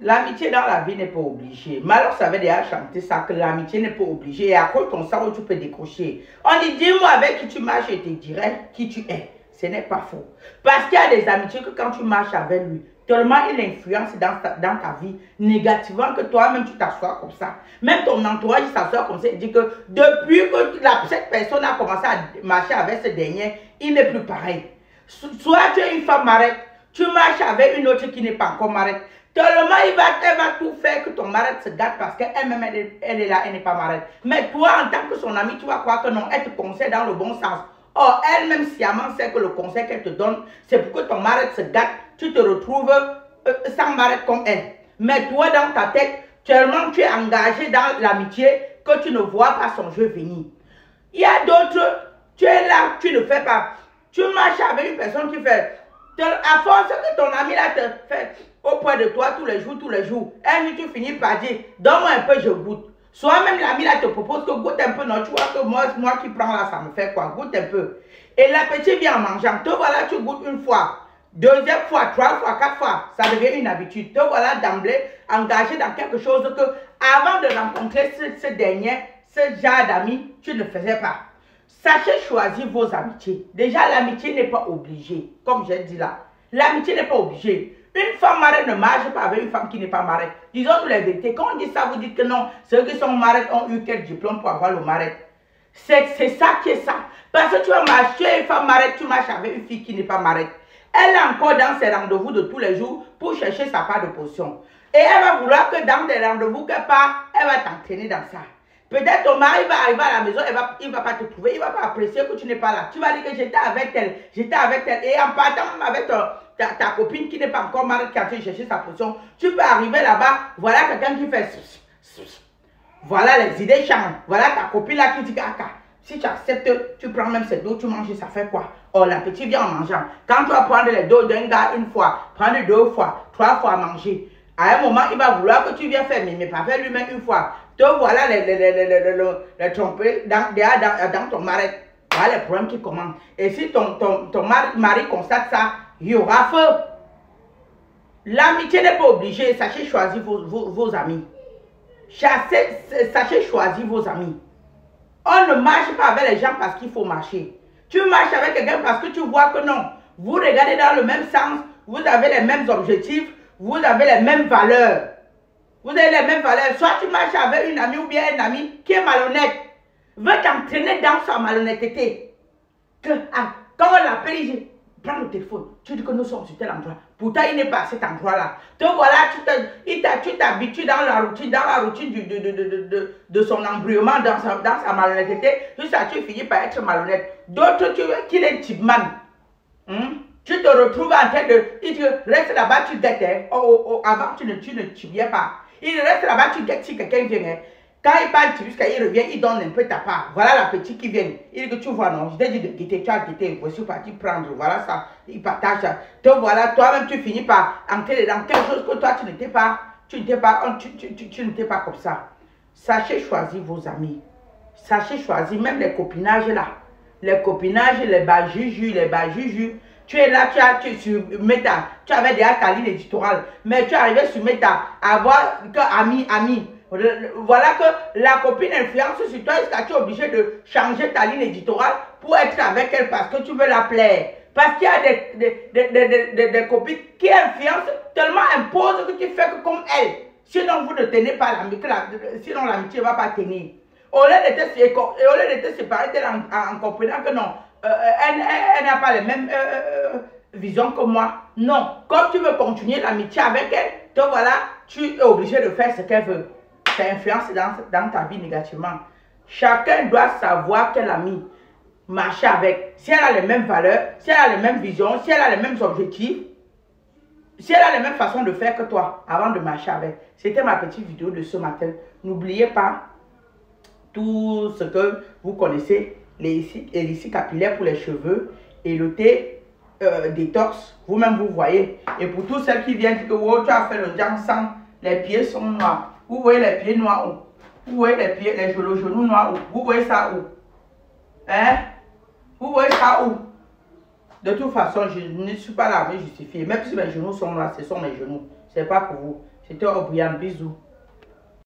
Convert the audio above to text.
L'amitié dans la vie n'est pas obligée. Malheur savait déjà chanter ça, que l'amitié n'est pas obligée. Et à cause de ça, où tu peux décrocher. On dit, dis-moi avec qui tu marches et te dirai qui tu es. Ce n'est pas faux. Parce qu'il y a des amitiés que quand tu marches avec lui, tellement il influence dans ta vie négativement que toi-même tu t'assois comme ça. Même ton entourage s'assoit comme ça et dit que depuis que cette personne a commencé à marcher avec ce dernier, il n'est plus pareil. Soit tu es une femme marette, tu marches avec une autre qui n'est pas encore marette. Tellement elle va tout faire que ton mari se gâte parce qu'elle-même elle est là, elle n'est pas marraine. Mais toi, en tant que son amie, tu vas croire que non, elle te conseille dans le bon sens. Or, elle-même sciemment sait que le conseil qu'elle te donne, c'est pour que ton mari se gâte, tu te retrouves sans mari comme elle. Mais toi, dans ta tête, tellement tu es engagé dans l'amitié que tu ne vois pas son jeu venir. Il y a d'autres, tu es là, tu ne fais pas. Tu marches avec une personne qui fait, à force que ton ami là te fait auprès de toi tous les jours, un jour tu finis par dire, donne-moi un peu, je goûte. Soit même l'ami là te propose que goûte un peu, non, tu vois que moi qui prends là, ça me fait quoi, goûte un peu. Et l'appétit vient en mangeant, te voilà, tu goûtes une fois, deuxième fois, trois fois, quatre fois, ça devient une habitude. Te voilà d'emblée engagé dans quelque chose que, avant de rencontrer ce dernier, ce genre d'amis, tu ne faisais pas. Sachez choisir vos amitiés. Déjà, l'amitié n'est pas obligée, comme j'ai dit là. L'amitié n'est pas obligée. Une femme marraine ne marche pas avec une femme qui n'est pas marraine. Disons-nous la vérité. Quand on dit ça, vous dites que non, ceux qui sont marraines ont eu quel diplôme pour avoir le marraine. C'est ça qui est ça. Parce que tu vas marcher une femme marraine, tu marches avec une fille qui n'est pas marraine. Elle est encore dans ses rendez-vous de tous les jours pour chercher sa part de potion. Et elle va vouloir que dans des rendez-vous qu'elle part, elle va t'entraîner dans ça. Peut-être ton mari va arriver à la maison, il ne va pas te trouver, il ne va pas apprécier que tu n'es pas là. Tu vas dire que j'étais avec elle. Et en partant avec ta copine qui n'est pas encore mariée, qui a été chercher sa potion, tu peux arriver là-bas, voilà quelqu'un qui fait... Voilà les idées changent. Voilà ta copine là qui dit que si tu acceptes, tu prends même cette dos, tu manges, ça fait quoi? Oh, l'appétit vient en mangeant. Quand tu vas prendre les dos d'un gars une fois, prendre deux fois, trois fois à manger, à un moment, il va vouloir que tu viennes faire, mais pas faire lui-même une fois. Te voilà les tromper dans ton mari. Voilà les problèmes qui commencent. Et si ton mari constate ça, il y aura feu. L'amitié n'est pas obligée. Sachez choisir vos amis. Sachez choisir vos amis. On ne marche pas avec les gens parce qu'il faut marcher. Tu marches avec quelqu'un parce que tu vois que non. Vous regardez dans le même sens. Vous avez les mêmes objectifs. Vous avez les mêmes valeurs. Vous avez les mêmes valeurs. Soit tu marches avec une amie ou bien un ami qui est malhonnête. Veut t'entraîner dans sa malhonnêteté. Quand on l'appelle, il dit, prends le téléphone. Tu dis que nous sommes sur tel endroit. Pourtant, il n'est pas à cet endroit-là. Te voilà, tu t'habitues dans la routine de son embrouillement, dans sa malhonnêteté. Jusqu'à tu finis par être malhonnête. D'autres, tu veux qu'il est type man. Tu te retrouves en train de... Il te reste là-bas, tu guettes. Hein. Avant, tu ne viens pas. Il reste là-bas, tu guettes si quelqu'un vient. Hein. Quand il parle, jusqu'à il revient, il donne un peu ta part. Voilà la petite qui vient. Il dit que tu vois, non, je t'ai dit de guetter, tu as guetté. Je suis parti prendre. Voilà ça. Il partage ça. Te voilà, toi-même, tu finis par entrer dans quelque chose que toi, tu n'étais pas. Tu n'étais pas comme ça. Sachez choisir vos amis. Sachez choisir même les copinages là. Les copinages, les bajuju. Tu es là, tu es sur Meta, tu avais déjà ta ligne éditoriale, mais tu es arrivé sur Meta à avoir que ami. Voilà que la copine influence sur toi jusqu'à tu es obligé de changer ta ligne éditoriale pour être avec elle parce que tu veux la plaire. Parce qu'il y a des copines qui influencent, tellement imposent que tu fais que comme elle. Sinon, vous ne tenez pas l'amitié, sinon l'amitié ne va pas tenir. Au lieu de te séparer en comprenant que non, elle n'a pas les mêmes visions que moi. Non, comme tu veux continuer l'amitié avec elle, te voilà, tu es obligé de faire ce qu'elle veut. Ça influence dans ta vie négativement. Chacun doit savoir quel ami marcher avec. Si elle a les mêmes valeurs, si elle a les mêmes visions, si elle a les mêmes objectifs, si elle a les mêmes façons de faire que toi avant de marcher avec. C'était ma petite vidéo de ce matin. N'oubliez pas tout ce que vous connaissez, les hélices capillaires pour les cheveux et le thé détox, vous-même vous voyez. Et pour tous celles qui viennent dire que oh, tu as fait le sang, les pieds sont noirs. Vous voyez les pieds noirs où? Vous voyez les genoux noirs où? Vous voyez ça où? Hein? Vous voyez ça où? De toute façon, je ne suis pas là à me justifier. Même si mes genoux sont noirs, ce sont mes genoux. Ce n'est pas pour vous. C'était O'Brien, bisous.